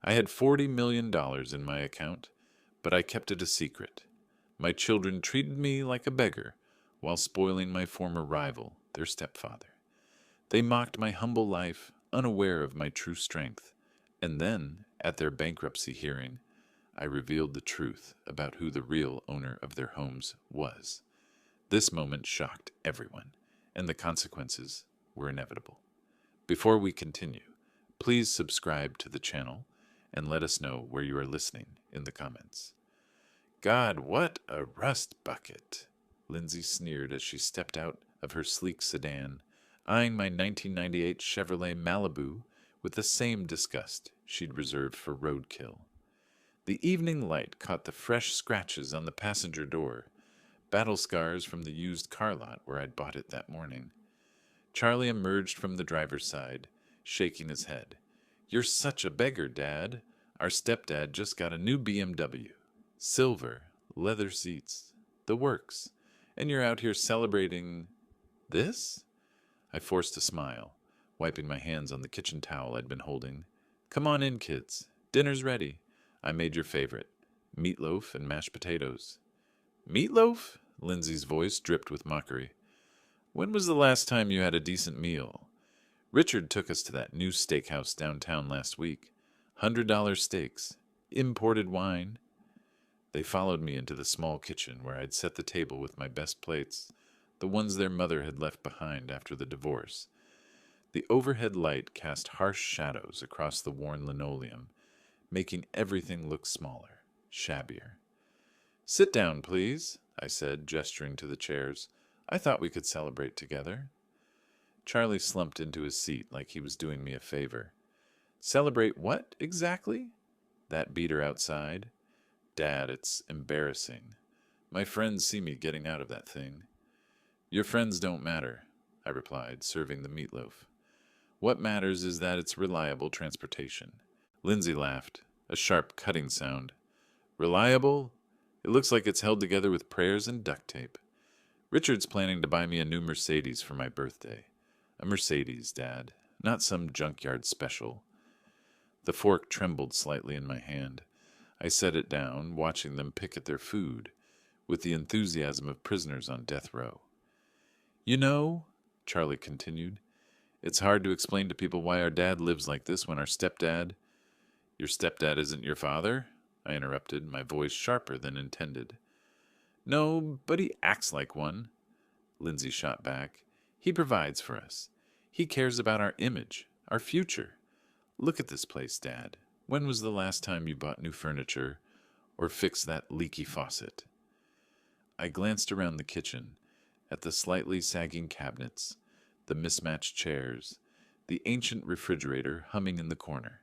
I had $40 million in my account, but I kept it a secret. My children treated me like a beggar while spoiling my former rival, their stepfather. They mocked my humble life, unaware of my true strength. And then, at their bankruptcy hearing, I revealed the truth about who the real owner of their homes was. This moment shocked everyone, and the consequences were inevitable. Before we continue, please subscribe to the channel and let us know where you are listening in the comments. God, what a rust bucket! Lindsay sneered as she stepped out of her sleek sedan, eyeing my 1998 Chevrolet Malibu with the same disgust she'd reserved for roadkill. The evening light caught the fresh scratches on the passenger door, battle scars from the used car lot where I'd bought it that morning. Charlie emerged from the driver's side, shaking his head. "You're such a beggar, Dad. Our stepdad just got a new BMW. Silver, leather seats, the works. And you're out here celebrating this?" I forced a smile, wiping my hands on the kitchen towel I'd been holding. "Come on in, kids. Dinner's ready. I made your favorite, meatloaf and mashed potatoes." "Meatloaf?" Lindsay's voice dripped with mockery. "When was the last time you had a decent meal? Richard took us to that new steakhouse downtown last week. $100 steaks, imported wine." They followed me into the small kitchen where I'd set the table with my best plates, the ones their mother had left behind after the divorce. The overhead light cast harsh shadows across the worn linoleum, making everything look smaller, shabbier. "Sit down, please," I said, gesturing to the chairs. "I thought we could celebrate together." Charlie slumped into his seat like he was doing me a favor. "Celebrate what, exactly?" "That beater outside. Dad, it's embarrassing. My friends see me getting out of that thing." "Your friends don't matter," I replied, serving the meatloaf. "What matters is that it's reliable transportation." Lindsay laughed, a sharp cutting sound. "Reliable? It looks like it's held together with prayers and duct tape. Richard's planning to buy me a new Mercedes for my birthday. A Mercedes, Dad, not some junkyard special." The fork trembled slightly in my hand. I set it down, watching them pick at their food, with the enthusiasm of prisoners on death row. "You know," Charlie continued, "it's hard to explain to people why our dad lives like this when our stepdad—" "Your stepdad isn't your father?" I interrupted, my voice sharper than intended. "No, but he acts like one," Lindsay shot back. "He provides for us. He cares about our image, our future. Look at this place, Dad. When was the last time you bought new furniture or fixed that leaky faucet?" I glanced around the kitchen, at the slightly sagging cabinets, the mismatched chairs, the ancient refrigerator humming in the corner.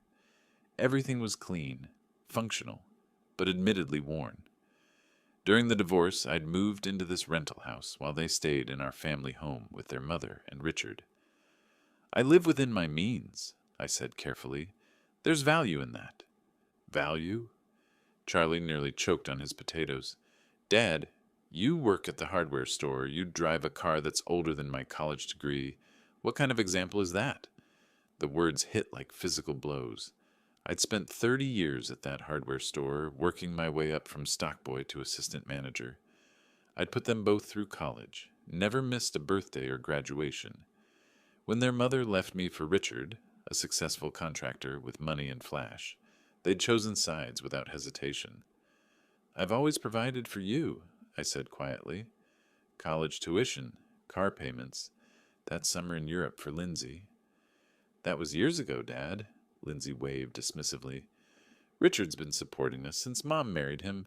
Everything was clean, functional, but admittedly worn. During the divorce, I'd moved into this rental house while they stayed in our family home with their mother and Richard. "I live within my means," I said carefully. "There's value in that." "Value?" Charlie nearly choked on his potatoes. "Dad, you work at the hardware store. You drive a car that's older than my college degree. What kind of example is that?" The words hit like physical blows. I'd spent 30 years at that hardware store, working my way up from stockboy to assistant manager. I'd put them both through college, never missed a birthday or graduation. When their mother left me for Richard, a successful contractor with money and flash, they'd chosen sides without hesitation. "I've always provided for you," I said quietly. "College tuition, car payments, that summer in Europe for Lindsay." "That was years ago, Dad," Lindsay waved dismissively. "Richard's been supporting us since Mom married him.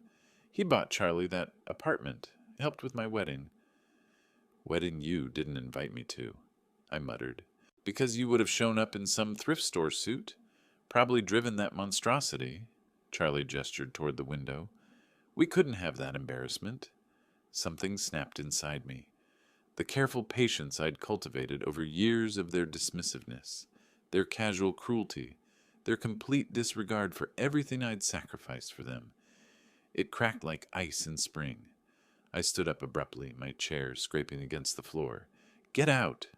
He bought Charlie that apartment, helped with my wedding." "Wedding you didn't invite me to," I muttered. "Because you would have shown up in some thrift store suit, probably driven that monstrosity." Charlie gestured toward the window. "We couldn't have that embarrassment." Something snapped inside me. The careful patience I'd cultivated over years of their dismissiveness, their casual cruelty, their complete disregard for everything I'd sacrificed for them. It cracked like ice in spring. I stood up abruptly, my chair scraping against the floor. "Get out!"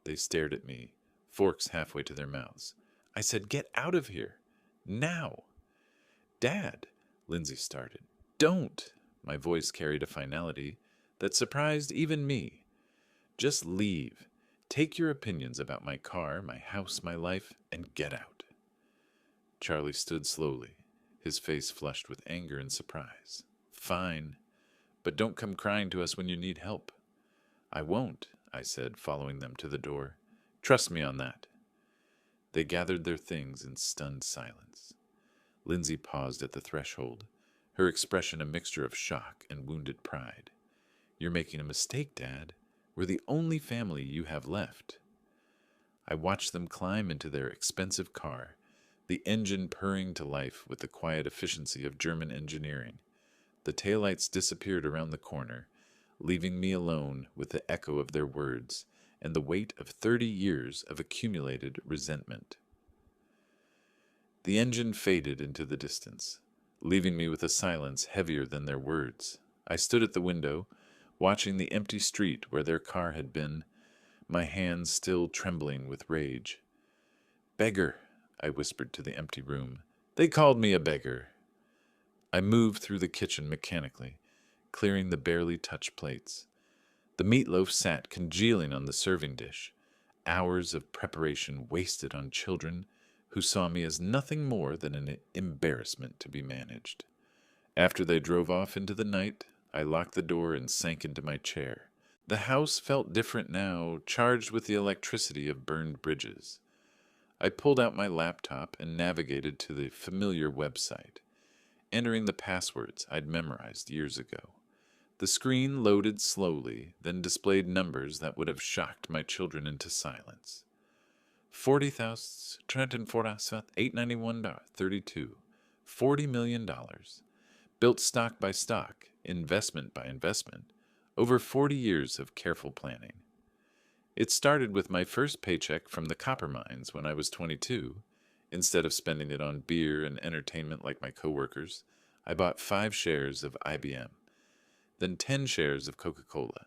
They stared at me, forks halfway to their mouths. I said, "Get out of here!" Now. Dad, Lindsay started. Don't. My voice carried a finality that surprised even me. Just leave. Take your opinions about my car, my house, my life, and get out. Charlie stood slowly, his face flushed with anger and surprise. Fine, but don't come crying to us when you need help. I won't, I said, following them to the door. Trust me on that. They gathered their things in stunned silence. Lindsay paused at the threshold, her expression a mixture of shock and wounded pride. You're making a mistake, Dad. We're the only family you have left. I watched them climb into their expensive car, the engine purring to life with the quiet efficiency of German engineering. The taillights disappeared around the corner, leaving me alone with the echo of their words and the weight of 30 years of accumulated resentment. The engine faded into the distance, leaving me with a silence heavier than their words. I stood at the window, watching the empty street where their car had been, my hands still trembling with rage. Beggar, I whispered to the empty room. They called me a beggar. I moved through the kitchen mechanically, clearing the barely touched plates. The meatloaf sat congealing on the serving dish, hours of preparation wasted on children who saw me as nothing more than an embarrassment to be managed. After they drove off into the night, I locked the door and sank into my chair. The house felt different now, charged with the electricity of burned bridges. I pulled out my laptop and navigated to the familiar website, entering the passwords I'd memorized years ago. The screen loaded slowly, then displayed numbers that would have shocked my children into silence. 40,891.32. $40 million. Built stock by stock, investment by investment, over 40 years of careful planning. It started with my first paycheck from the copper mines when I was 22. Instead of spending it on beer and entertainment like my coworkers, I bought 5 shares of IBM, then 10 shares of Coca-Cola,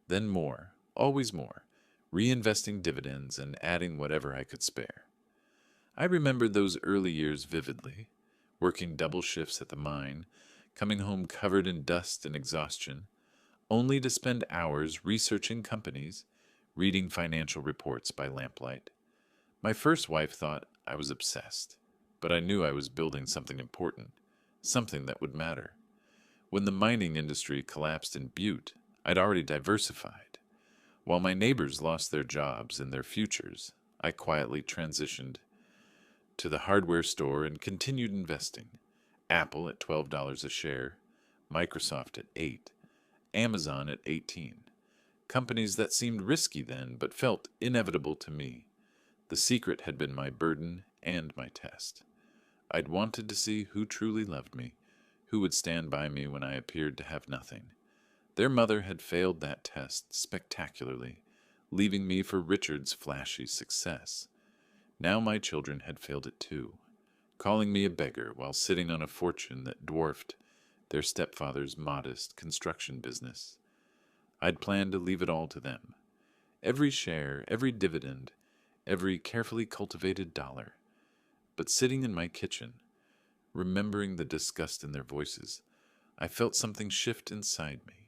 then more, always more, reinvesting dividends and adding whatever I could spare. I remembered those early years vividly, working double shifts at the mine, coming home covered in dust and exhaustion, only to spend hours researching companies, reading financial reports by lamplight. My first wife thought I was obsessed, but I knew I was building something important, something that would matter. When the mining industry collapsed in Butte, I'd already diversified. While my neighbors lost their jobs and their futures, I quietly transitioned to the hardware store and continued investing. Apple at $12 a share, Microsoft at $8, Amazon at $18. Companies that seemed risky then, but felt inevitable to me. The secret had been my burden and my test. I'd wanted to see who truly loved me, who would stand by me when I appeared to have nothing. Their mother had failed that test spectacularly, leaving me for Richard's flashy success. Now my children had failed it too, calling me a beggar while sitting on a fortune that dwarfed their stepfather's modest construction business. I'd planned to leave it all to them. Every share, every dividend, every carefully cultivated dollar. But sitting in my kitchen, remembering the disgust in their voices, I felt something shift inside me.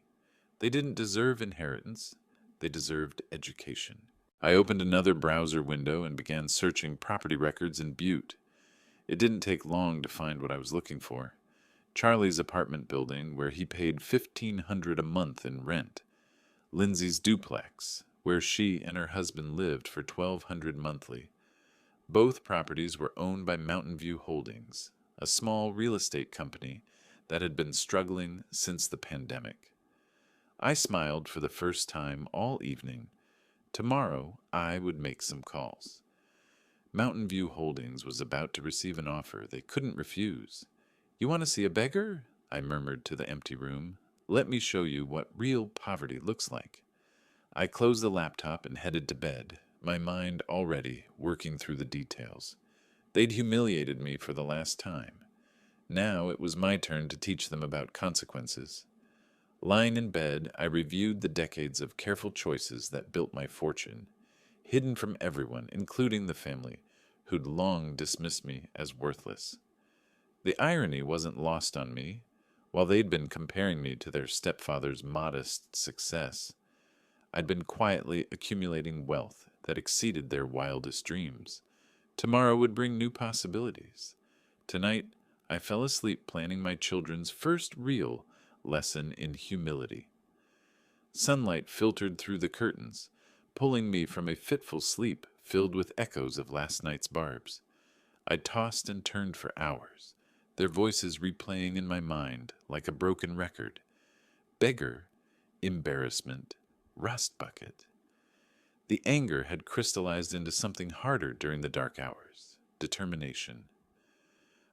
They didn't deserve inheritance. They deserved education. I opened another browser window and began searching property records in Butte. It didn't take long to find what I was looking for. Charlie's apartment building, where he paid $1,500 a month in rent. Lindsay's duplex, where she and her husband lived for $1,200 monthly. Both properties were owned by Mountain View Holdings, a small real estate company that had been struggling since the pandemic. I smiled for the first time all evening. Tomorrow, I would make some calls. Mountain View Holdings was about to receive an offer they couldn't refuse. You want to see a beggar? I murmured to the empty room. Let me show you what real poverty looks like. I closed the laptop and headed to bed, my mind already working through the details. They'd humiliated me for the last time. Now it was my turn to teach them about consequences. Lying in bed, I reviewed the decades of careful choices that built my fortune, hidden from everyone, including the family, who'd long dismissed me as worthless. The irony wasn't lost on me. While they'd been comparing me to their stepfather's modest success, I'd been quietly accumulating wealth that exceeded their wildest dreams. Tomorrow would bring new possibilities. Tonight, I fell asleep planning my children's first real lesson in humility. Sunlight filtered through the curtains, pulling me from a fitful sleep filled with echoes of last night's barbs. I tossed and turned for hours, their voices replaying in my mind like a broken record. Beggar, embarrassment, rust bucket. The anger had crystallized into something harder during the dark hours, determination.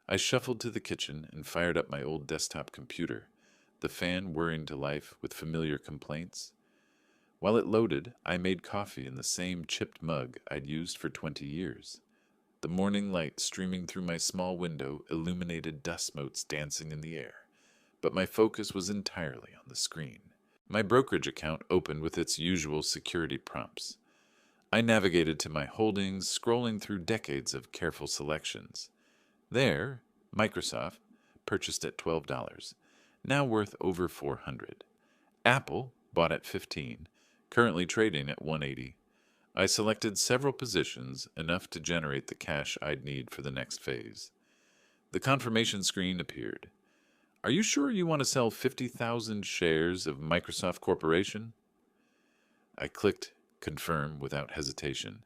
I shuffled to the kitchen and fired up my old desktop computer, the fan whirring to life with familiar complaints. While it loaded, I made coffee in the same chipped mug I'd used for 20 years. The morning light streaming through my small window illuminated dust motes dancing in the air, but my focus was entirely on the screen. My brokerage account opened with its usual security prompts. I navigated to my holdings, scrolling through decades of careful selections. There, Microsoft, purchased at $12, now worth over $400. Apple, bought at $15, currently trading at $180. I selected several positions, enough to generate the cash I'd need for the next phase. The confirmation screen appeared. Are you sure you want to sell 50,000 shares of Microsoft Corporation? I clicked confirm without hesitation.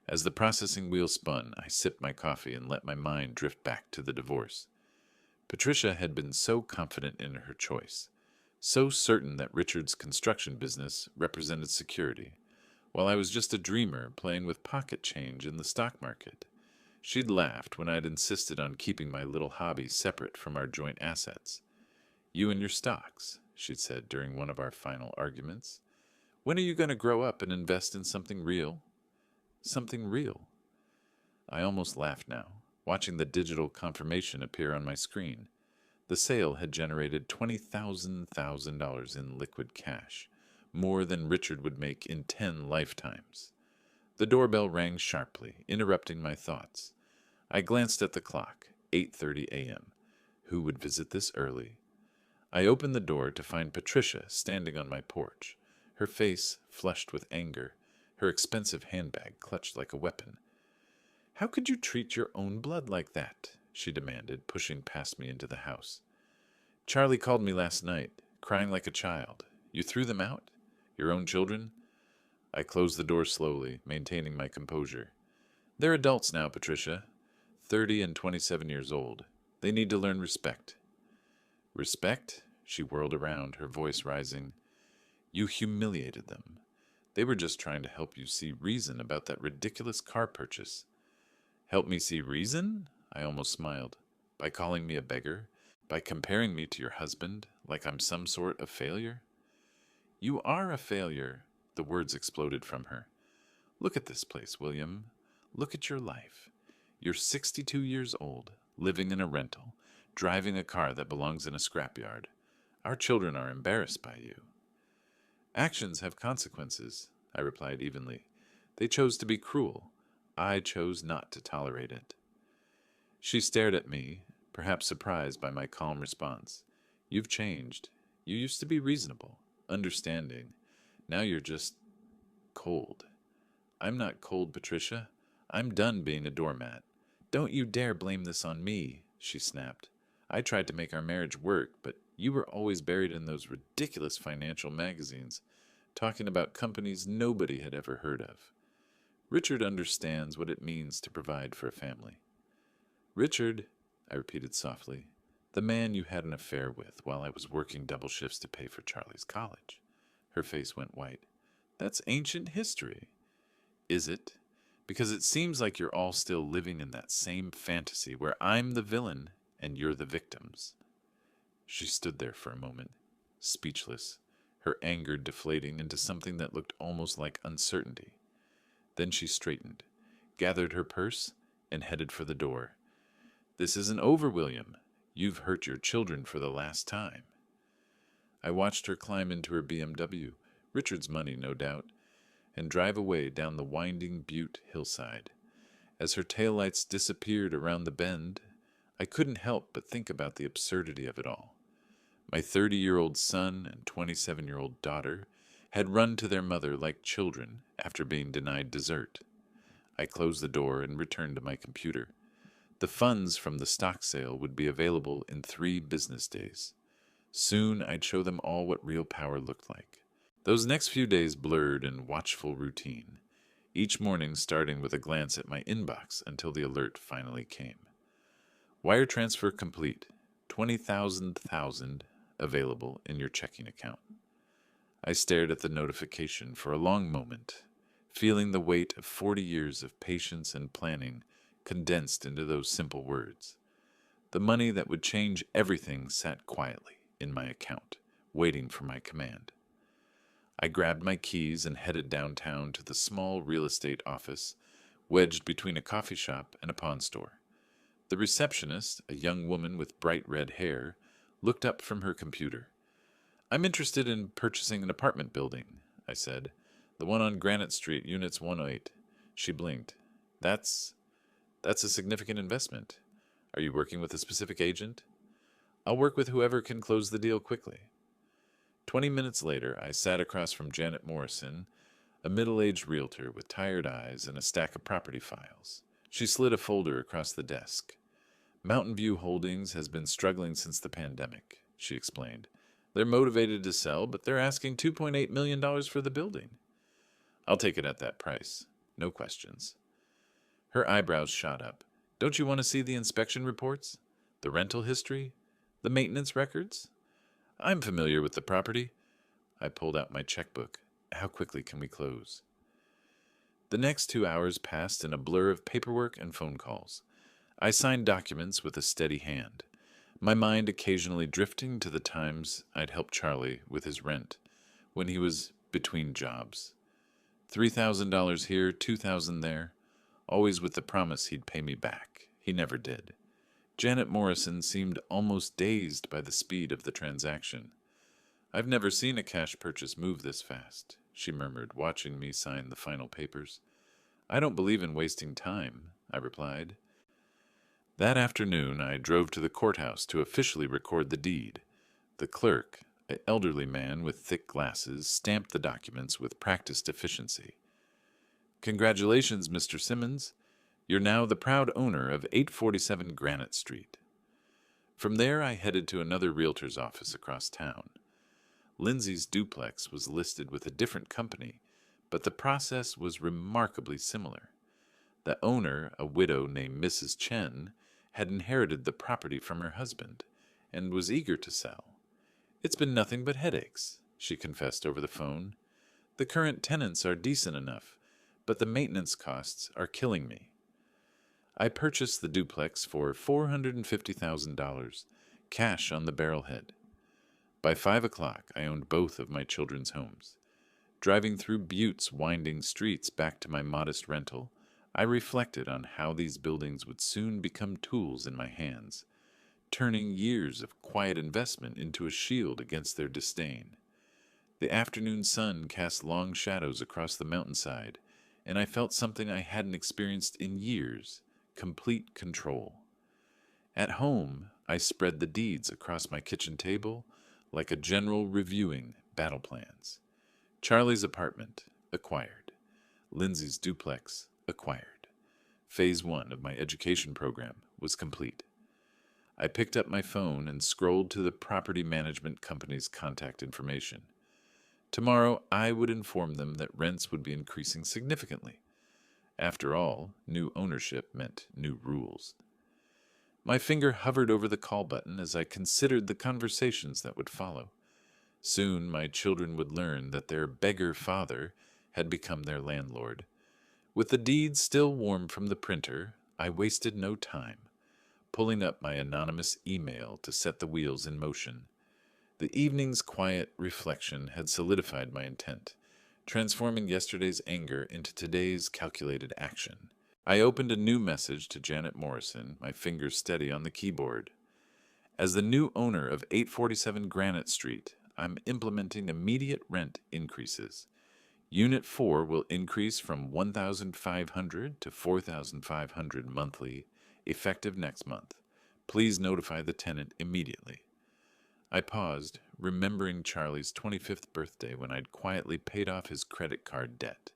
As the processing wheel spun, I sipped my coffee and let my mind drift back to the divorce. Patricia had been so confident in her choice, so certain that Richard's construction business represented security, while I was just a dreamer playing with pocket change in the stock market. She'd laughed when I'd insisted on keeping my little hobby separate from our joint assets. You and your stocks, she'd said during one of our final arguments. When are you going to grow up and invest in something real? Something real. I almost laughed now, watching the digital confirmation appear on my screen. The sale had generated $20,000 in liquid cash, more than Richard would make in 10 lifetimes. The doorbell rang sharply, interrupting my thoughts. I glanced at the clock, 8:30 a.m. Who would visit this early? I opened the door to find Patricia standing on my porch, her face flushed with anger, her expensive handbag clutched like a weapon. How could you treat your own blood like that? She demanded, pushing past me into the house. Charlie called me last night, crying like a child. You threw them out? Your own children? I closed the door slowly, maintaining my composure. They're adults now, Patricia. 30 and 27 years old. They need to learn respect. Respect? She whirled around, her voice rising. You humiliated them. They were just trying to help you see reason about that ridiculous car purchase. Help me see reason? I almost smiled. By calling me a beggar? By comparing me to your husband, like I'm some sort of failure? You are a failure, the words exploded from her. Look at this place, William. Look at your life. You're 62 years old, living in a rental, driving a car that belongs in a scrapyard. Our children are embarrassed by you. Actions have consequences, I replied evenly. They chose to be cruel. I chose not to tolerate it. She stared at me, perhaps surprised by my calm response. You've changed. You used to be reasonable, understanding. Now you're just cold. I'm not cold, Patricia. I'm done being a doormat. Don't you dare blame this on me, she snapped. I tried to make our marriage work, but you were always buried in those ridiculous financial magazines, talking about companies nobody had ever heard of. Richard understands what it means to provide for a family. Richard, I repeated softly, the man you had an affair with while I was working double shifts to pay for Charlie's college. Her face went white. That's ancient history. Is it? Because it seems like you're all still living in that same fantasy where I'm the villain and you're the victims. She stood there for a moment, speechless, her anger deflating into something that looked almost like uncertainty. Then she straightened, gathered her purse, and headed for the door. This isn't over, William. You've hurt your children for the last time. I watched her climb into her BMW, Richard's money no doubt, and drive away down the winding Butte hillside. As her taillights disappeared around the bend, I couldn't help but think about the absurdity of it all. My 30-year-old son and 27-year-old daughter had run to their mother like children after being denied dessert. I closed the door and returned to my computer. The funds from the stock sale would be available in 3 business days. Soon I'd show them all what real power looked like. Those next few days blurred in watchful routine, each morning starting with a glance at my inbox until the alert finally came. Wire transfer complete. 20,000 available in your checking account. I stared at the notification for a long moment, feeling the weight of 40 years of patience and planning condensed into those simple words. The money that would change everything sat quietly in my account, waiting for my command. I grabbed my keys and headed downtown to the small real estate office, wedged between a coffee shop and a pawn store. The receptionist, a young woman with bright red hair, looked up from her computer. "I'm interested in purchasing an apartment building," I said. "The one on Granite Street, Units 108. She blinked. That's a significant investment. Are you working with a specific agent?" "I'll work with whoever can close the deal quickly." 20 minutes later, I sat across from Janet Morrison, a middle-aged realtor with tired eyes and a stack of property files. She slid a folder across the desk. "Mountain View Holdings has been struggling since the pandemic," she explained. "They're motivated to sell, but they're asking $2.8 million for the building." "I'll take it at that price. No questions." Her eyebrows shot up. "Don't you want to see the inspection reports? The rental history? The maintenance records?" "I'm familiar with the property." I pulled out my checkbook. "How quickly can we close?" The next 2 hours passed in a blur of paperwork and phone calls. I signed documents with a steady hand, my mind occasionally drifting to the times I'd helped Charlie with his rent, when he was between jobs. $3,000 here, $2,000 there, always with the promise he'd pay me back. He never did. Janet Morrison seemed almost dazed by the speed of the transaction. "I've never seen a cash purchase move this fast," she murmured, watching me sign the final papers. "I don't believe in wasting time," I replied. That afternoon, I drove to the courthouse to officially record the deed. The clerk, an elderly man with thick glasses, stamped the documents with practiced efficiency. "Congratulations, Mr. Simmons. You're now the proud owner of 847 Granite Street." From there, I headed to another realtor's office across town. Lindsay's duplex was listed with a different company, but the process was remarkably similar. The owner, a widow named Mrs. Chen, had inherited the property from her husband and was eager to sell. "It's been nothing but headaches," she confessed over the phone. "The current tenants are decent enough, but the maintenance costs are killing me." I purchased the duplex for $450,000, cash on the barrelhead. By 5 o'clock, I owned both of my children's homes. Driving through Butte's winding streets back to my modest rental, I reflected on how these buildings would soon become tools in my hands, turning years of quiet investment into a shield against their disdain. The afternoon sun cast long shadows across the mountainside, and I felt something I hadn't experienced in years: complete control. At home, I spread the deeds across my kitchen table like a general reviewing battle plans. Charlie's apartment, acquired. Lindsay's duplex, acquired. Phase 1 of my education program was complete. I picked up my phone and scrolled to the property management company's contact information. Tomorrow, I would inform them that rents would be increasing significantly. After all, new ownership meant new rules. My finger hovered over the call button as I considered the conversations that would follow. Soon my children would learn that their beggar father had become their landlord. With the deeds still warm from the printer, I wasted no time, pulling up my anonymous email to set the wheels in motion. The evening's quiet reflection had solidified my intent, transforming yesterday's anger into today's calculated action. I opened a new message to Janet Morrison, my fingers steady on the keyboard. "As the new owner of 847 Granite Street, I'm implementing immediate rent increases. Unit 4 will increase from 1,500 to 4,500 monthly, effective next month. Please notify the tenant immediately. I paused, remembering Charlie's 25th birthday when I'd quietly paid off his credit card debt.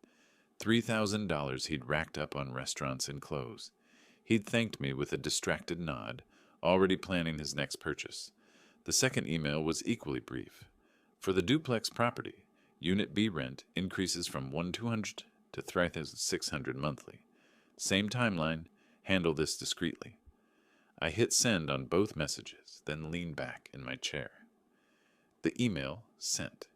$3,000 he'd racked up on restaurants and clothes. He'd thanked me with a distracted nod, already planning his next purchase. The second email was equally brief. For the duplex property, Unit B rent increases from 1,200 to 3,600 monthly. Same timeline, handle this discreetly. I hit send on both messages, then leaned back in my chair. The email sent.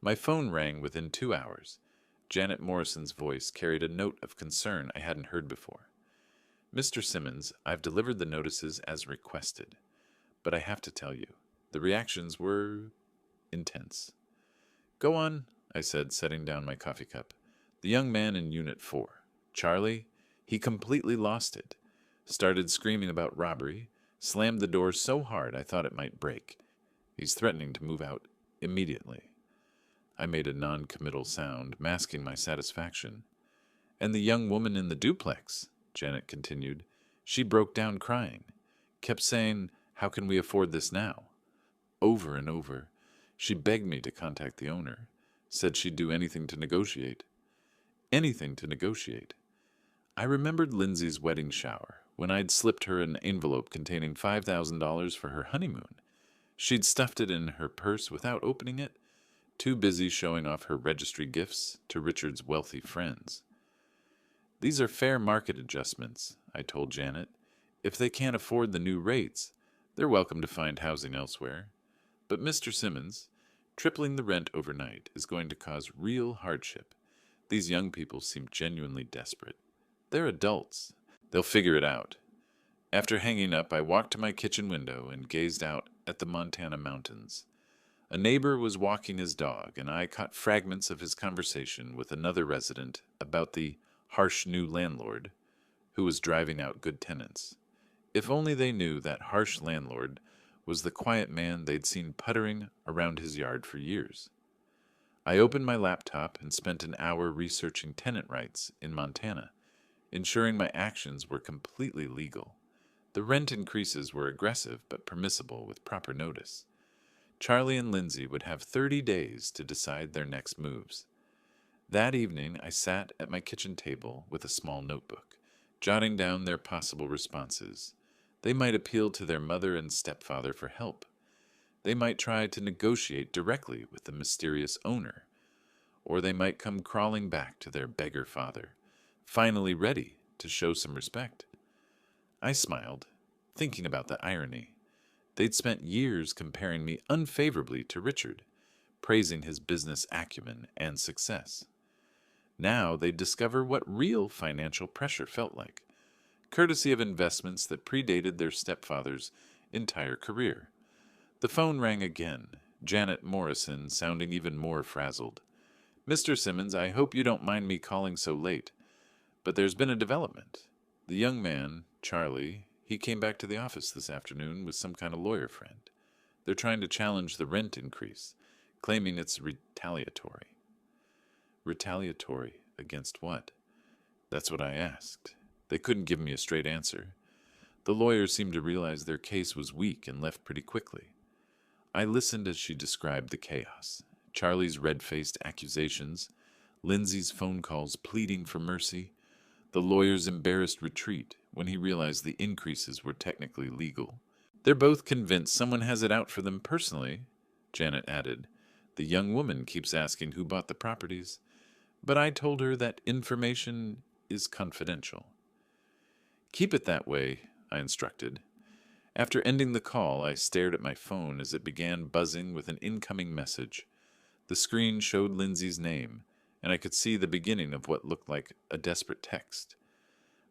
My phone rang within 2 hours. Janet Morrison's voice carried a note of concern I hadn't heard before. Mr. Simmons, I've delivered the notices as requested, but I have to tell you, the reactions were intense. Go on, I said, setting down my coffee cup. The young man in Unit 4, Charlie, he completely lost it. Started screaming about robbery, slammed the door so hard I thought it might break. He's threatening to move out immediately. I made a non-committal sound, masking my satisfaction. And the young woman in the duplex, Janet continued, she broke down crying, kept saying, how can we afford this now? Over and over, she begged me to contact the owner, said she'd do anything to negotiate. Anything to negotiate. I remembered Lindsay's wedding shower, when I'd slipped her an envelope containing $5,000 for her honeymoon. She'd stuffed it in her purse without opening it, too busy showing off her registry gifts to Richard's wealthy friends. These are fair market adjustments, I told Janet. If they can't afford the new rates, they're welcome to find housing elsewhere. But Mr. Simmons, tripling the rent overnight is going to cause real hardship. These young people seem genuinely desperate. They're adults. They'll figure it out. After hanging up, I walked to my kitchen window and gazed out at the Montana mountains. A neighbor was walking his dog, and I caught fragments of his conversation with another resident about the harsh new landlord who was driving out good tenants. If only they knew that harsh landlord was the quiet man they'd seen puttering around his yard for years. I opened my laptop and spent an hour researching tenant rights in Montana, ensuring my actions were completely legal. The rent increases were aggressive but permissible with proper notice. Charlie and Lindsay would have 30 days to decide their next moves. That evening, I sat at my kitchen table with a small notebook, jotting down their possible responses. They might appeal to their mother and stepfather for help. They might try to negotiate directly with the mysterious owner, or they might come crawling back to their beggar father, finally ready to show some respect. I smiled, thinking about the irony. They'd spent years comparing me unfavorably to Richard, praising his business acumen and success. Now they'd discover what real financial pressure felt like, courtesy of investments that predated their stepfather's entire career. The phone rang again, Janet Morrison sounding even more frazzled. Mr. Simmons, I hope you don't mind me calling so late, but there's been a development. The young man, Charlie, he came back to the office this afternoon with some kind of lawyer friend. They're trying to challenge the rent increase, claiming it's retaliatory. Retaliatory against what? That's what I asked. They couldn't give me a straight answer. The lawyers seemed to realize their case was weak and left pretty quickly. I listened as she described the chaos. Charlie's red-faced accusations, Lindsay's phone calls pleading for mercy, the lawyer's embarrassed retreat when he realized the increases were technically legal. They're both convinced someone has it out for them personally, Janet added. The young woman keeps asking who bought the properties, but I told her that information is confidential. Keep it that way, I instructed. After ending the call, I stared at my phone as it began buzzing with an incoming message. The screen showed Lindsay's name, and I could see the beginning of what looked like a desperate text.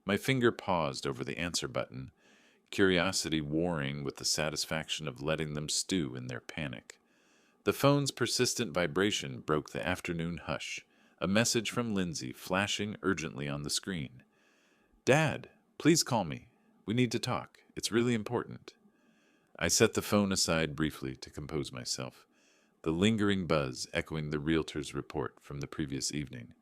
My finger paused over the answer button, curiosity warring with the satisfaction of letting them stew in their panic. The phone's persistent vibration broke the afternoon hush, a message from Lindsay flashing urgently on the screen. Dad, please call me. We need to talk. It's really important. I set the phone aside briefly to compose myself. the lingering buzz echoing the realtor's report from the previous evening.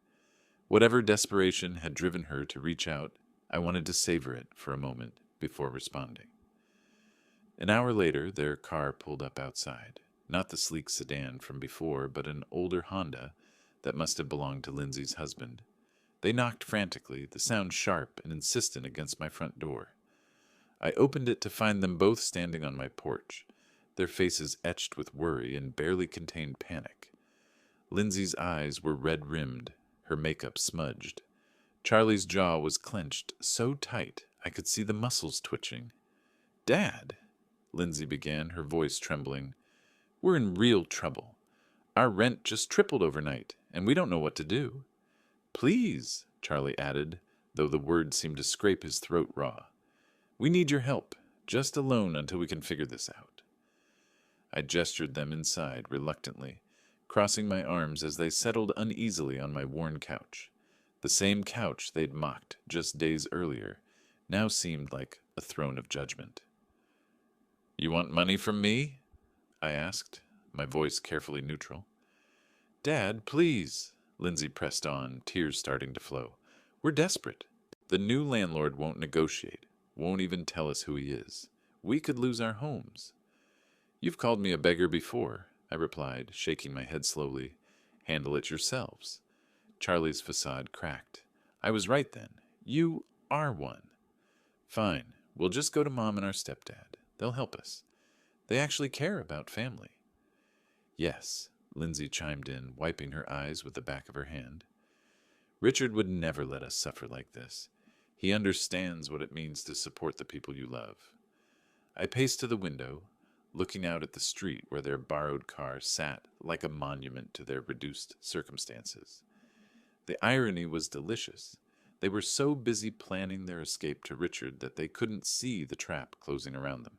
Whatever desperation had driven her to reach out, I wanted to savor it for a moment before responding. An hour later, their car pulled up outside. Not the sleek sedan from before, but an older Honda that must have belonged to Lindsay's husband. They knocked frantically, the sound sharp and insistent against my front door. I opened it to find them both standing on my porch, their faces etched with worry and barely contained panic. Lindsay's eyes were red-rimmed, her makeup smudged. Charlie's jaw was clenched so tight I could see the muscles twitching. "Dad," Lindsay began, her voice trembling, "we're in real trouble. Our rent just tripled overnight, and we don't know what to do." "Please," Charlie added, though the words seemed to scrape his throat raw. "We need your help, just a loan until we can figure this out." I gestured them inside reluctantly, crossing my arms as they settled uneasily on my worn couch. The same couch they'd mocked just days earlier now seemed like a throne of judgment. "You want money from me?" I asked, my voice carefully neutral. "Dad, please," Lindsay pressed on, tears starting to flow. "We're desperate. The new landlord won't negotiate, won't even tell us who he is. We could lose our homes." "You've called me a beggar before," I replied, shaking my head slowly. "Handle it yourselves." Charlie's facade cracked. "I was right then. You are one." "Fine. We'll just go to Mom and our stepdad. They'll help us. They actually care about family." "Yes," Lindsay chimed in, wiping her eyes with the back of her hand. "Richard would never let us suffer like this. He understands what it means to support the people you love." I paced to the window, looking out at the street where their borrowed car sat like a monument to their reduced circumstances. The irony was delicious. They were so busy planning their escape to Richard that they couldn't see the trap closing around them.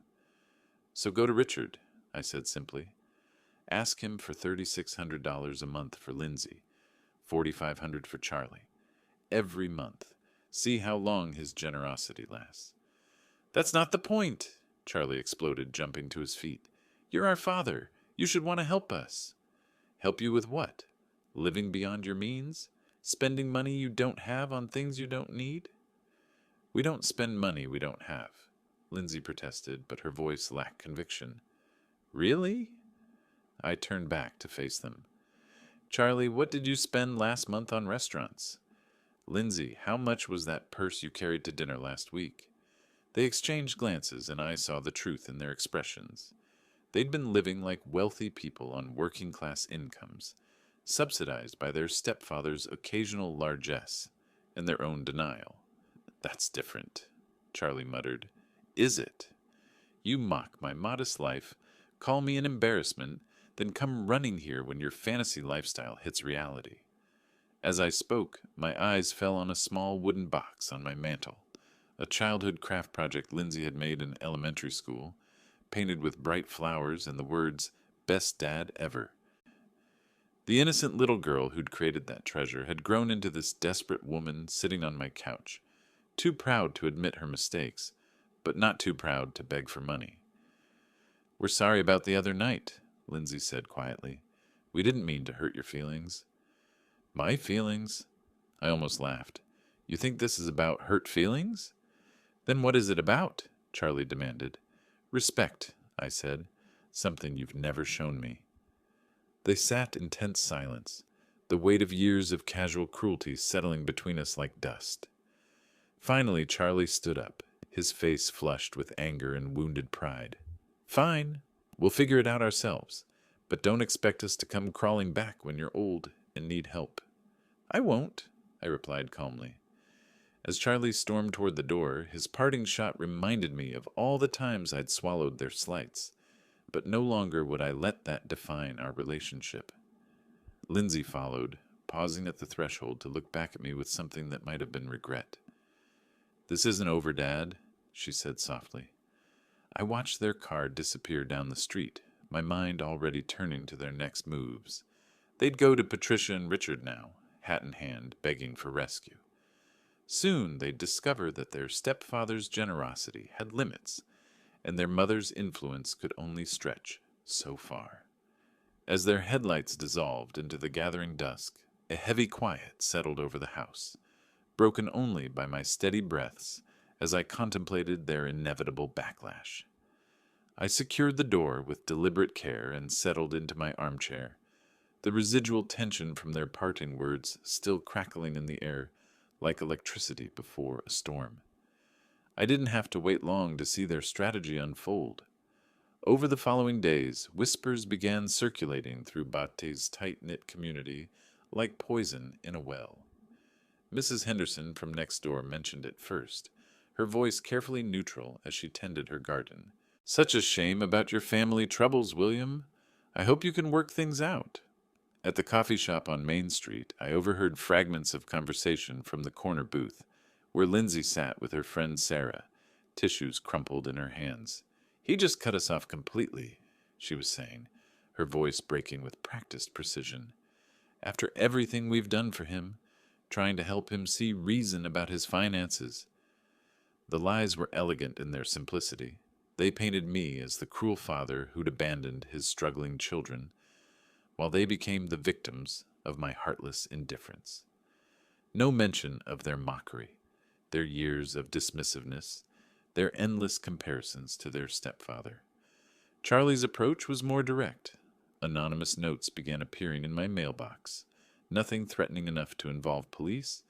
"So go to Richard," I said simply. "Ask him for $3,600 a month for Lindsay, $4,500 for Charlie. Every month. See how long his generosity lasts." "That's not the point," Charlie exploded, jumping to his feet. "You're our father. You should want to help us." "Help you with what? Living beyond your means? Spending money you don't have on things you don't need?" "We don't spend money we don't have," Lindsay protested, but her voice lacked conviction. "Really?" I turned back to face them. "Charlie, what did you spend last month on restaurants?" "Lindsay, how much was that purse you carried to dinner last week?" They exchanged glances, and I saw the truth in their expressions. They'd been living like wealthy people on working-class incomes, subsidized by their stepfather's occasional largesse and their own denial. "That's different," Charlie muttered. "Is it? You mock my modest life, call me an embarrassment, then come running here when your fantasy lifestyle hits reality." As I spoke, my eyes fell on a small wooden box on my mantel, a childhood craft project Lindsay had made in elementary school, painted with bright flowers and the words, "Best Dad Ever." The innocent little girl who'd created that treasure had grown into this desperate woman sitting on my couch, too proud to admit her mistakes, but not too proud to beg for money. "We're sorry about the other night," Lindsay said quietly. "We didn't mean to hurt your feelings." "My feelings?" I almost laughed. "You think this is about hurt feelings?" "Then what is it about?" Charlie demanded. "Respect," I said. "Something you've never shown me." They sat in tense silence, the weight of years of casual cruelty settling between us like dust. Finally, Charlie stood up, his face flushed with anger and wounded pride. "Fine. We'll figure it out ourselves. But don't expect us to come crawling back when you're old and need help." "I won't," I replied calmly. As Charlie stormed toward the door, his parting shot reminded me of all the times I'd swallowed their slights, but no longer would I let that define our relationship. Lindsay followed, pausing at the threshold to look back at me with something that might have been regret. "This isn't over, Dad," she said softly. I watched their car disappear down the street, my mind already turning to their next moves. They'd go to Patricia and Richard now, hat in hand, begging for rescue. Soon they'd discover that their stepfather's generosity had limits, and their mother's influence could only stretch so far. As their headlights dissolved into the gathering dusk, a heavy quiet settled over the house, broken only by my steady breaths as I contemplated their inevitable backlash. I secured the door with deliberate care and settled into my armchair, the residual tension from their parting words still crackling in the air like electricity before a storm. I didn't have to wait long to see their strategy unfold. Over the following days, whispers began circulating through Bate's tight-knit community like poison in a well. Mrs. Henderson from next door mentioned it first, her voice carefully neutral as she tended her garden. "Such a shame about your family troubles, William. I hope you can work things out." At the coffee shop on Main Street, I overheard fragments of conversation from the corner booth, where Lindsay sat with her friend Sarah, tissues crumpled in her hands. "He just cut us off completely," she was saying, her voice breaking with practiced precision. "After everything we've done for him, trying to help him see reason about his finances." The lies were elegant in their simplicity. They painted me as the cruel father who'd abandoned his struggling children, while they became the victims of my heartless indifference. No mention of their mockery, their years of dismissiveness, their endless comparisons to their stepfather. Charlie's approach was more direct. Anonymous notes began appearing in my mailbox, nothing threatening enough to involve police,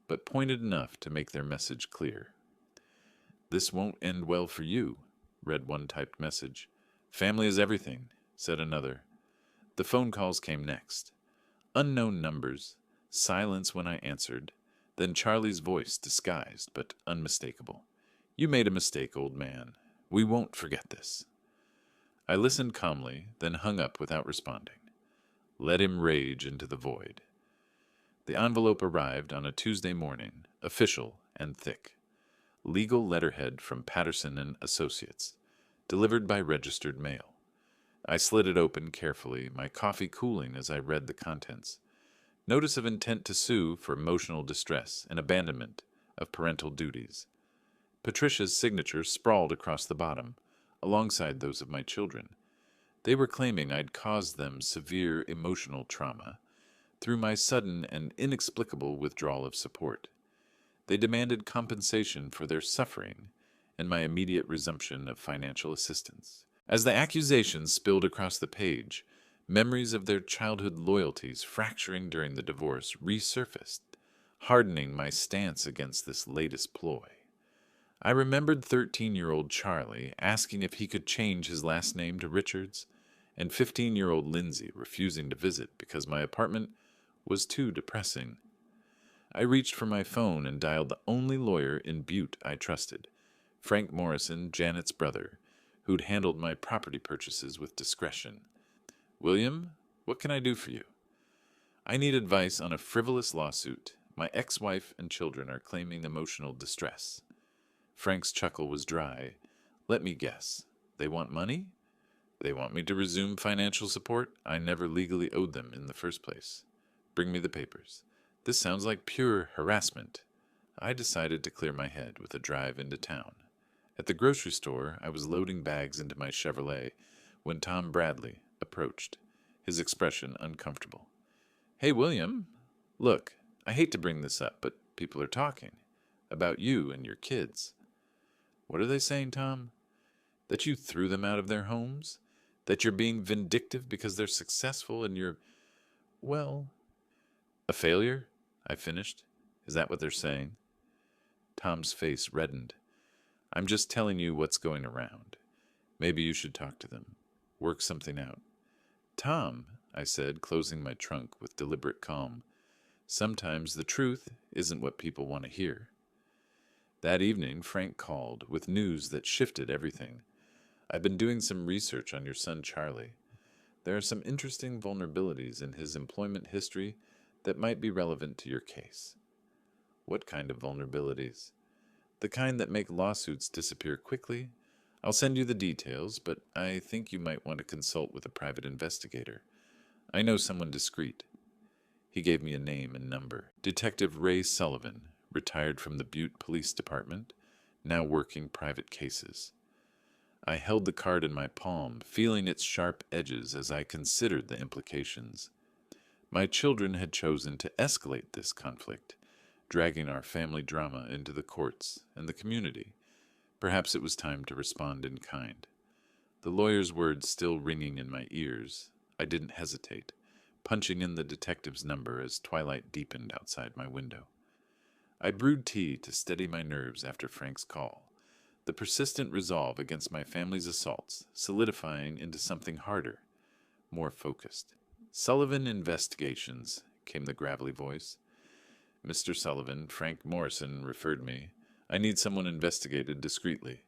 but pointed enough to make their message clear. "This won't end well for you," read one typed message. "Family is everything," said another. The phone calls came next. Unknown numbers, silence when I answered, then Charlie's voice disguised but unmistakable. "You made a mistake, old man. We won't forget this." I listened calmly, then hung up without responding. Let him rage into the void. The envelope arrived on a Tuesday morning, official and thick. Legal letterhead from Patterson and Associates, delivered by registered mail. I slid it open carefully, my coffee cooling as I read the contents. Notice of intent to sue for emotional distress and abandonment of parental duties. Patricia's signature sprawled across the bottom, alongside those of my children. They were claiming I'd caused them severe emotional trauma through my sudden and inexplicable withdrawal of support. They demanded compensation for their suffering and my immediate resumption of financial assistance. As the accusations spilled across the page, memories of their childhood loyalties fracturing during the divorce resurfaced, hardening my stance against this latest ploy. I remembered 13-year-old Charlie asking if he could change his last name to Richards, and 15-year-old Lindsay refusing to visit because my apartment was too depressing. I reached for my phone and dialed the only lawyer in Butte I trusted, Frank Morrison, Janet's brother, who'd handled my property purchases with discretion. "William, what can I do for you?" "I need advice on a frivolous lawsuit. My ex-wife and children are claiming emotional distress." Frank's chuckle was dry. "Let me guess. They want money? They want me to resume financial support I never legally owed them in the first place. Bring me the papers." This sounds like pure harassment. I decided to clear my head with a drive into town. At the grocery store, I was loading bags into my Chevrolet when Tom Bradley approached, his expression uncomfortable. "Hey, William. Look, I hate to bring this up, but people are talking about you and your kids." "What are they saying, Tom?" "That you threw them out of their homes? That you're being vindictive because they're successful and you're, well, a failure?" I finished. "Is that what they're saying?" Tom's face reddened. "I'm just telling you what's going around. Maybe you should talk to them. Work something out." "Tom," I said, closing my trunk with deliberate calm, "sometimes the truth isn't what people want to hear." That evening, Frank called with news that shifted everything. "I've been doing some research on your son Charlie. There are some interesting vulnerabilities in his employment history that might be relevant to your case." "What kind of vulnerabilities?" "The kind that make lawsuits disappear quickly. I'll send you the details, but I think you might want to consult with a private investigator. I know someone discreet." He gave me a name and number. Detective Ray Sullivan, retired from the Butte Police Department, now working private cases. I held the card in my palm, feeling its sharp edges as I considered the implications. My children had chosen to escalate this conflict, dragging our family drama into the courts and the community. Perhaps it was time to respond in kind. The lawyer's words still ringing in my ears, I didn't hesitate, punching in the detective's number as twilight deepened outside my window. I brewed tea to steady my nerves after Frank's call, the persistent resolve against my family's assaults solidifying into something harder, more focused. "Sullivan Investigations," came the gravelly voice. "Mr. Sullivan, Frank Morrison referred me. I need someone investigated discreetly.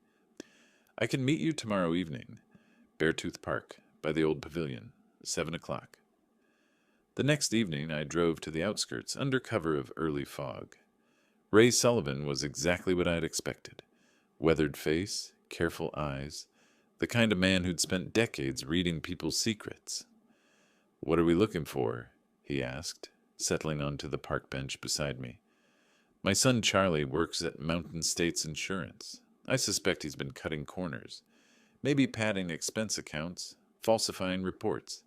I can meet you tomorrow evening. Beartooth Park, by the old pavilion, 7 o'clock. The next evening I drove to the outskirts under cover of early fog. Ray Sullivan was exactly what I had expected. Weathered face, careful eyes, the kind of man who'd spent decades reading people's secrets. "What are we looking for?" he asked, settling onto the park bench beside me. "My son Charlie works at Mountain States Insurance. I suspect he's been cutting corners, maybe padding expense accounts, falsifying reports.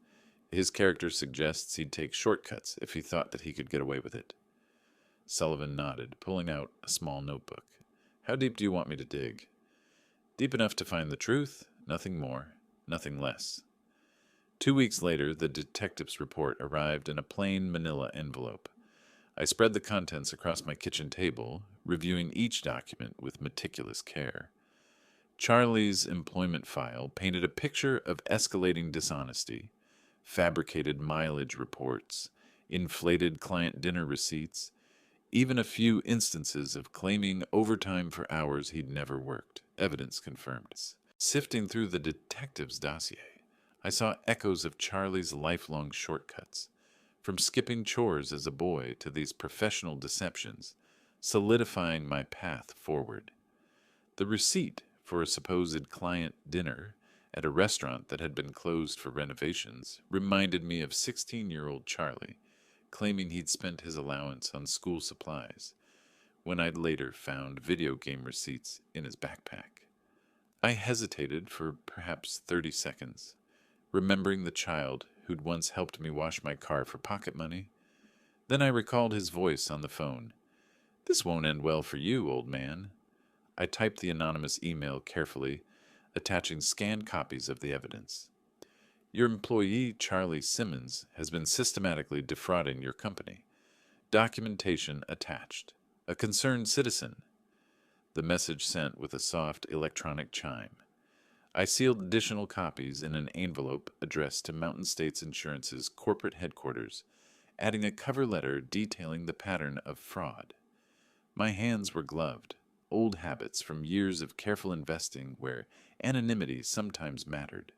His character suggests he'd take shortcuts if he thought that he could get away with it." Sullivan nodded, pulling out a small notebook. "How deep do you want me to dig?" "Deep enough to find the truth, nothing more, nothing less." 2 weeks later, the detective's report arrived in a plain manila envelope. I spread the contents across my kitchen table, reviewing each document with meticulous care. Charlie's employment file painted a picture of escalating dishonesty, fabricated mileage reports, inflated client dinner receipts, even a few instances of claiming overtime for hours he'd never worked, evidence confirmed. Sifting through the detective's dossier, I saw echoes of Charlie's lifelong shortcuts, from skipping chores as a boy to these professional deceptions, solidifying my path forward. The receipt for a supposed client dinner at a restaurant that had been closed for renovations reminded me of 16-year-old Charlie, claiming he'd spent his allowance on school supplies, when I'd later found video game receipts in his backpack. I hesitated for perhaps 30 seconds, remembering the child who'd once helped me wash my car for pocket money. Then I recalled his voice on the phone. "This won't end well for you, old man." I typed the anonymous email carefully, attaching scanned copies of the evidence. "Your employee, Charlie Simmons, has been systematically defrauding your company. Documentation attached. A concerned citizen." The message sent with a soft electronic chime. I sealed additional copies in an envelope addressed to Mountain States Insurance's corporate headquarters, adding a cover letter detailing the pattern of fraud. My hands were gloved, old habits from years of careful investing where anonymity sometimes mattered.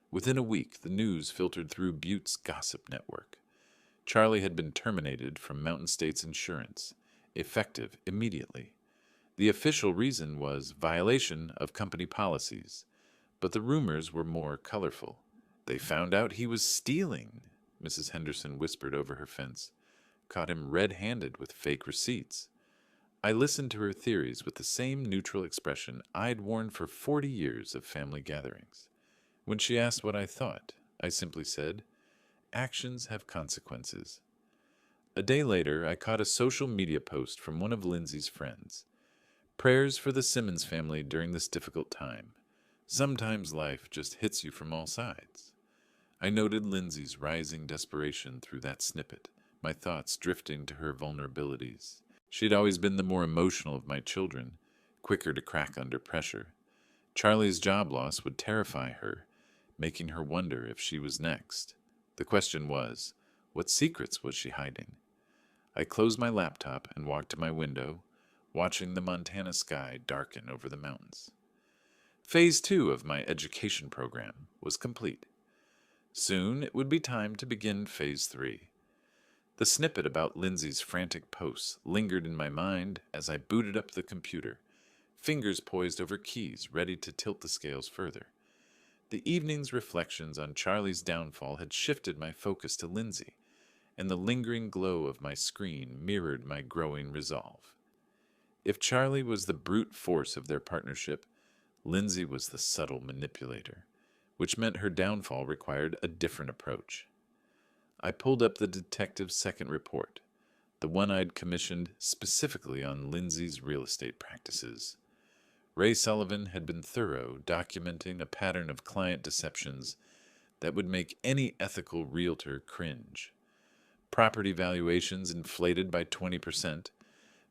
Within a week, the news filtered through Butte's gossip network. Charlie had been terminated from Mountain States Insurance, effective immediately. The official reason was violation of company policies, but the rumors were more colorful. "They found out he was stealing," Mrs. Henderson whispered over her fence. "Caught him red-handed with fake receipts." I listened to her theories with the same neutral expression I'd worn for 40 years of family gatherings. When she asked what I thought, I simply said, "Actions have consequences." A day later, I caught a social media post from one of Lindsay's friends. "Prayers for the Simmons family during this difficult time. Sometimes life just hits you from all sides." I noted Lindsay's rising desperation through that snippet, my thoughts drifting to her vulnerabilities. She'd always been the more emotional of my children, quicker to crack under pressure. Charlie's job loss would terrify her, making her wonder if she was next. The question was, what secrets was she hiding? I closed my laptop and walked to my window, watching the Montana sky darken over the mountains. Phase 2 of my education program was complete. Soon it would be time to begin Phase 3. The snippet about Lindsay's frantic posts lingered in my mind as I booted up the computer, fingers poised over keys ready to tilt the scales further. The evening's reflections on Charlie's downfall had shifted my focus to Lindsay, and the lingering glow of my screen mirrored my growing resolve. If Charlie was the brute force of their partnership, Lindsay was the subtle manipulator, which meant her downfall required a different approach. I pulled up the detective's second report, the one I'd commissioned specifically on Lindsay's real estate practices. Ray Sullivan had been thorough, documenting a pattern of client deceptions that would make any ethical realtor cringe. Property valuations inflated by 20%,